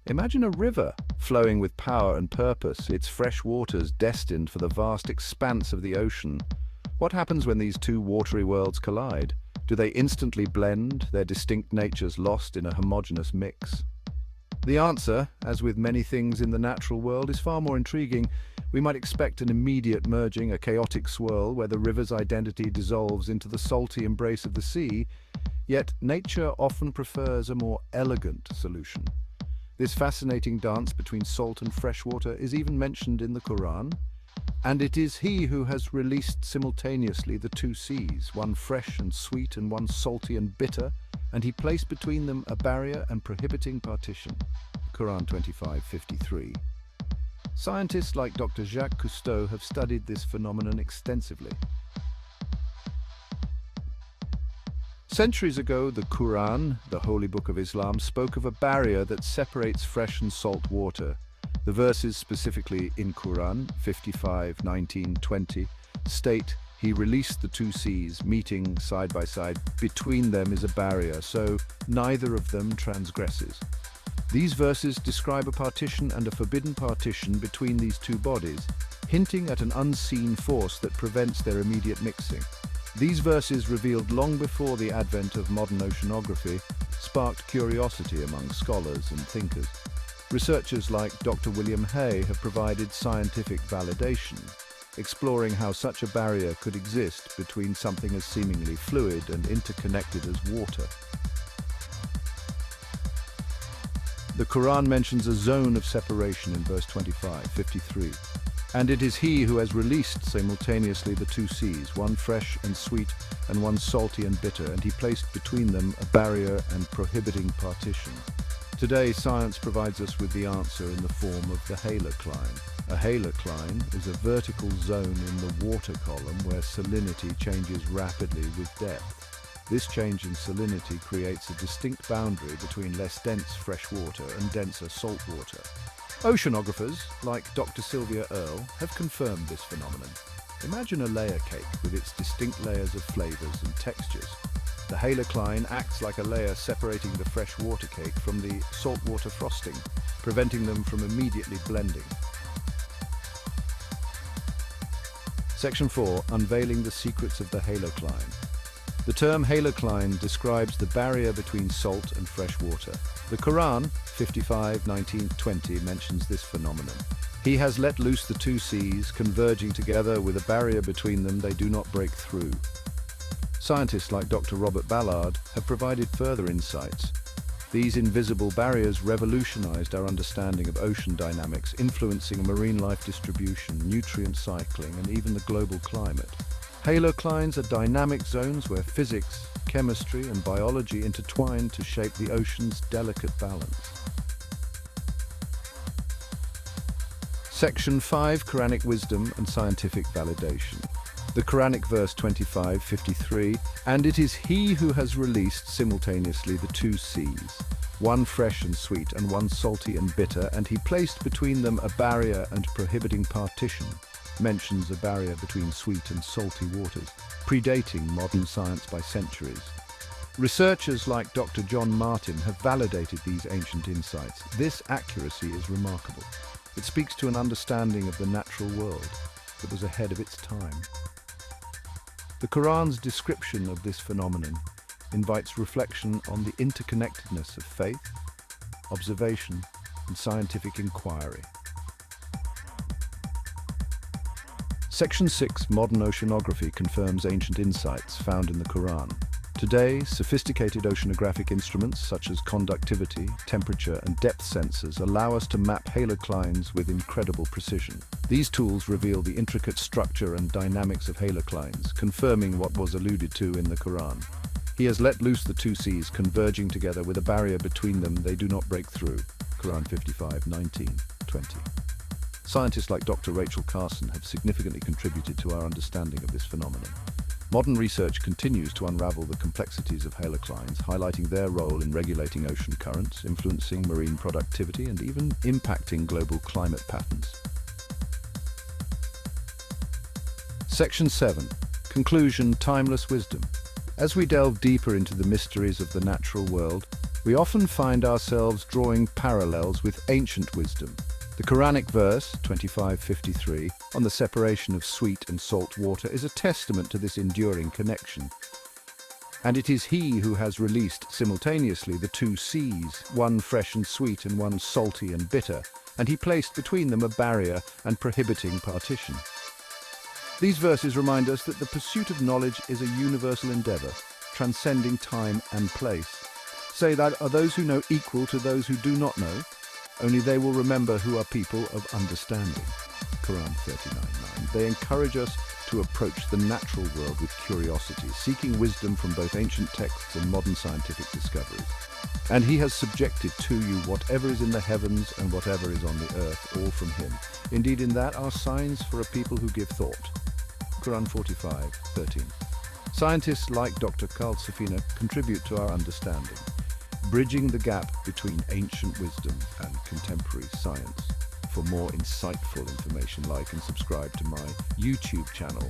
Imagine a river flowing with power and purpose, its fresh waters destined for the vast expanse of the ocean. What happens when these two watery worlds collide? Do they instantly blend, their distinct natures lost in a homogeneous mix? The answer, as with many things in the natural world, is far more intriguing. We might expect an immediate merging, a chaotic swirl where the river's identity dissolves into the salty embrace of the sea, yet nature often prefers a more elegant solution. This fascinating dance between salt and fresh water is even mentioned in the Quran, and it is he who has released simultaneously the two seas, one fresh and sweet and one salty and bitter, and he placed between them a barrier and prohibiting partition. Quran 25:53. Scientists like Dr. Jacques Cousteau have studied this phenomenon extensively. Centuries ago, the Quran, the holy book of Islam, spoke of a barrier that separates fresh and salt water. The verses specifically in Quran 55:19-20 state, "He released the two seas, meeting side by side. Between them is a barrier, so neither of them transgresses." These verses describe a partition and a forbidden partition between these two bodies, hinting at an unseen force that prevents their immediate mixing. These verses, revealed long before the advent of modern oceanography, sparked curiosity among scholars and thinkers. Researchers like Dr. William Hay have provided scientific validation, exploring how such a barrier could exist between something as seemingly fluid and interconnected as water. The Quran mentions a zone of separation in verse 25:53. "And it is he who has released simultaneously the two seas, one fresh and sweet and one salty and bitter, and he placed between them a barrier and prohibiting partition." Today, science provides us with the answer in the form of the halocline. A halocline is a vertical zone in the water column where salinity changes rapidly with depth. This change in salinity creates a distinct boundary between less dense fresh water and denser salt water. Oceanographers, like Dr. Sylvia Earle, have confirmed this phenomenon. Imagine a layer cake with its distinct layers of flavors and textures. The halocline acts like a layer separating the fresh water cake from the saltwater frosting, preventing them from immediately blending. Section 4. Unveiling the secrets of the halocline. The term halocline describes the barrier between salt and fresh water. The Quran 55:19-20 mentions this phenomenon. "He has let loose the two seas, converging together with a barrier between them they do not break through." Scientists like Dr. Robert Ballard have provided further insights. These invisible barriers revolutionized our understanding of ocean dynamics, influencing marine life distribution, nutrient cycling, and even the global climate. Haloclines are dynamic zones where physics, chemistry, and biology intertwine to shape the ocean's delicate balance. Section 5. Quranic wisdom and scientific validation. The Quranic verse 25:53, "And it is he who has released simultaneously the two seas, one fresh and sweet and one salty and bitter, and he placed between them a barrier and prohibiting partition," mentions a barrier between sweet and salty waters, predating modern science by centuries. Researchers like Dr. John Martin have validated these ancient insights. This accuracy is remarkable. It speaks to an understanding of the natural world that was ahead of its time. The Quran's description of this phenomenon invites reflection on the interconnectedness of faith, observation, and scientific inquiry. Section 6. Modern oceanography confirms ancient insights found in the Quran. Today, sophisticated oceanographic instruments such as conductivity, temperature, and depth sensors allow us to map haloclines with incredible precision. These tools reveal the intricate structure and dynamics of haloclines, confirming what was alluded to in the Quran. "He has let loose the two seas, converging together with a barrier between them they do not break through." Quran 55:19-20. Scientists like Dr. Rachel Carson have significantly contributed to our understanding of this phenomenon. Modern research continues to unravel the complexities of haloclines, highlighting their role in regulating ocean currents, influencing marine productivity, and even impacting global climate patterns. Section 7. Conclusion: Timeless wisdom. As we delve deeper into the mysteries of the natural world, we often find ourselves drawing parallels with ancient wisdom. The Quranic verse, 25:53, on the separation of sweet and salt water is a testament to this enduring connection. And it is he who has released simultaneously the two seas, one fresh and sweet and one salty and bitter, and he placed between them a barrier and prohibiting partition. These verses remind us that the pursuit of knowledge is a universal endeavor, transcending time and place. Say that are those who know equal to those who do not know? Only they will remember who are people of understanding. Quran 39:9. They encourage us to approach the natural world with curiosity, seeking wisdom from both ancient texts and modern scientific discoveries. And he has subjected to you whatever is in the heavens and whatever is on the earth, all from him. Indeed, in that are signs for a people who give thought. Quran 45:13. Scientists like Dr. Carl Safina contribute to our understanding, bridging the gap between ancient wisdom and contemporary science. For more insightful information, like and subscribe to my YouTube channel